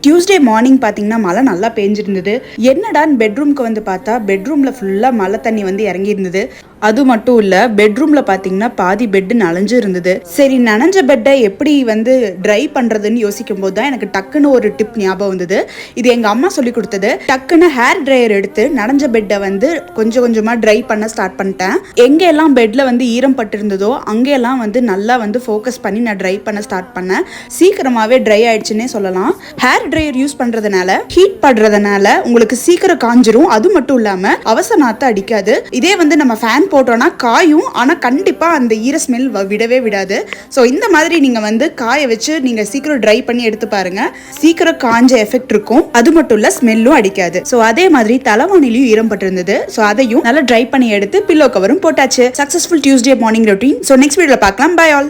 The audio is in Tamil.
டியூஸ்டே மார்னிங் பார்த்தீங்கன்னா மழை நல்லா பெஞ்சிருந்தது. என்னடான்னு பெட்ரூம்க்கு வந்து பார்த்தா பெட்ரூமில் ஃபுல்லாக மழை தண்ணி வந்து இறங்கி இருந்தது. அது மட்டும் இல்லை, பெட்ரூமில் பார்த்தீங்கன்னா பாதி பெட்டு நனைஞ்சு இருந்தது. சரி, நனைஞ்ச பெட்டை எப்படி வந்து ட்ரை பண்ணுறதுன்னு யோசிக்கும் போது தான் எனக்கு டக்குன்னு ஒரு டிப் ஞாபகம் வந்தது. இது எங்கள் அம்மா சொல்லி கொடுத்தது. டக்குன்னு ஹேர் ட்ரையர் எடுத்து நனைஞ்ச பெட்டை வந்து கொஞ்சம் கொஞ்சமாக ட்ரை பண்ண ஸ்டார்ட் பண்ணிட்டேன். எங்கெல்லாம் பெட்டில் வந்து ஈரம் பட்டிருந்ததோ அங்கெல்லாம் வந்து நல்லா வந்து ஃபோக்கஸ் பண்ணி நான் ட்ரை பண்ண ஸ்டார்ட் பண்ணேன். சீக்கிரமாகவே ட்ரை ஆயிடுச்சுன்னே சொல்லலாம். ஹேர் ட்ரையர் யூஸ் பண்றதுனால ஹீட் படுறதுனால உங்களுக்கு சீக்கிரம் காஞ்சிரும். அது மட்டும் இல்லாம அவசர நாத்த அடிக்காது. இதே வந்து நம்ம ஃபேன் போட்டோம்னா காயும், ஆனா கண்டிப்பா அந்த ஈர ஸ்மெல் விடவே விடாது. ஸோ இந்த மாதிரி நீங்க வந்து காய வச்சு நீங்க சீக்கிரம் ட்ரை பண்ணி எடுத்து பாருங்க. சீக்கிரம் காஞ்ச எஃபெக்ட் இருக்கும். அது மட்டும் இல்ல, ஸ்மெல்லும் அடிக்காது. ஸோ அதே மாதிரி தலைவாணிலையும் ஈரம் பட்டிருந்தது. ஸோ அதையும் நல்லா ட்ரை பண்ணி எடுத்து பில்லோ கவரும் போட்டாச்சு. Successful Tuesday morning routine. So next வீடியோல பார்க்கலாம். Bye all.